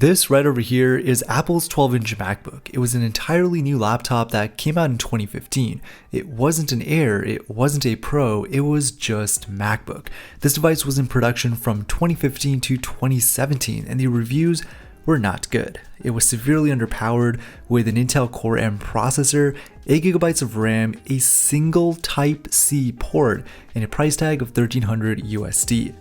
This right over here is Apple's 12-inch MacBook. It was an entirely new laptop that came out in 2015. It wasn't an Air, it wasn't a Pro, it was just MacBook. This device was in production from 2015 to 2017, and the reviews were not good. It was severely underpowered with an Intel Core M processor, 8GB of RAM, a single Type-C port, and a price tag of $1,300 USD.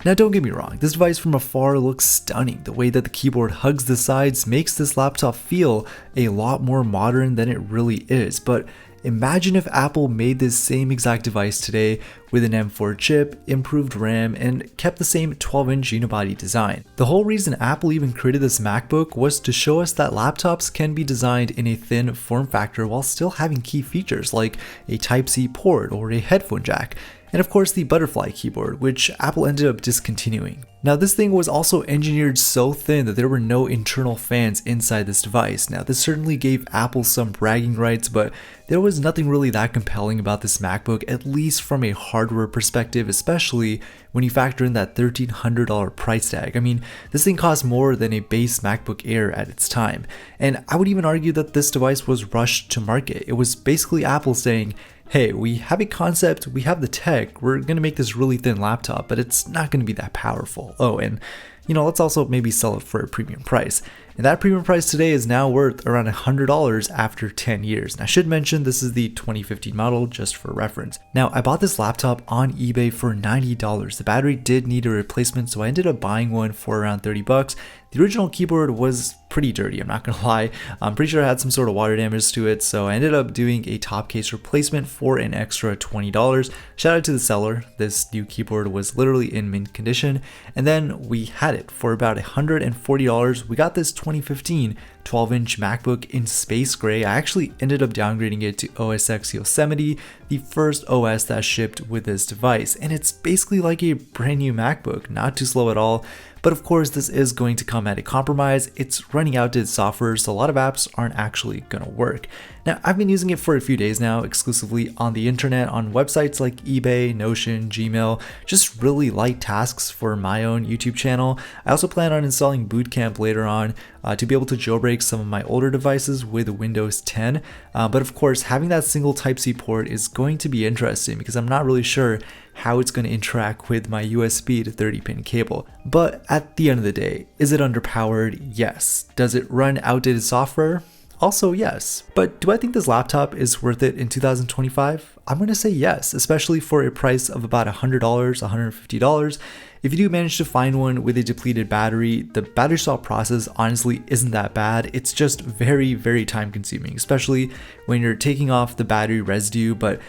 Now don't get me wrong, this device from afar looks stunning. The way that the keyboard hugs the sides makes this laptop feel a lot more modern than it really is, but imagine if Apple made this same exact device today with an M4 chip, improved RAM, and kept the same 12-inch unibody design. The whole reason Apple even created this MacBook was to show us that laptops can be designed in a thin form factor while still having key features like a Type-C port or a headphone jack. And of course the butterfly keyboard, which Apple ended up discontinuing. Now this thing was also engineered so thin that there were no internal fans inside this device. Now this certainly gave Apple some bragging rights, but there was nothing really that compelling about this MacBook, at least from a hardware perspective, especially when you factor in that $1,300 price tag. I mean, this thing cost more than a base MacBook Air at its time. And I would even argue that this device was rushed to market. It was basically Apple saying, hey, we have a concept, we have the tech, we're gonna make this really thin laptop, but it's not gonna be that powerful. Oh, and let's also maybe sell it for a premium price. And that premium price today is now worth around $100 after 10 years. And I should mention this is the 2015 model just for reference. Now, I bought this laptop on eBay for $90. The battery did need a replacement, so I ended up buying one for around 30 bucks. The original keyboard was pretty dirty, I'm not gonna lie. I'm pretty sure I had some sort of water damage to it, so I ended up doing a top case replacement for an extra $20. Shout out to the seller. This new keyboard was literally in mint condition, and then we had it for about $140. We got this 2015 12-inch MacBook in space gray. I actually ended up downgrading it to OS X Yosemite, the first OS that shipped with this device, and it's basically like a brand new MacBook, not too slow at all. But of course, this is going to come at a compromise. It's running outdated software, so a lot of apps aren't actually going to work. Now, I've been using it for a few days now, exclusively on the internet, on websites like eBay, Notion, Gmail, just really light tasks for my own YouTube channel. I also plan on installing Boot Camp later on to be able to jailbreak some of my older devices with Windows 10. But of course, having that single Type-C port is going to be interesting because I'm not really sure how it's going to interact with my USB to 30-pin cable. But at the end of the day, is it underpowered? Yes. Does it run outdated software? Also yes. But do I think this laptop is worth it in 2025? I'm going to say yes, especially for a price of about $100, $150. If you do manage to find one with a depleted battery, the battery swap process honestly isn't that bad. It's just very, very time consuming, especially when you're taking off the battery residue. But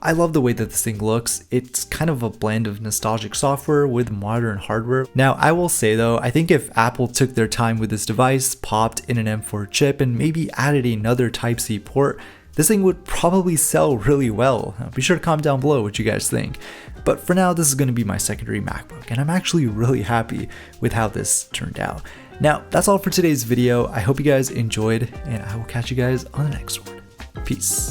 I love the way that this thing looks. It's kind of a blend of nostalgic software with modern hardware. Now, I will say though, I think if Apple took their time with this device, popped in an M4 chip, and maybe added another Type-C port, this thing would probably sell really well. Be sure to comment down below what you guys think. But for now, this is going to be my secondary MacBook, and I'm actually really happy with how this turned out. Now, that's all for today's video. I hope you guys enjoyed, and I will catch you guys on the next one. Peace.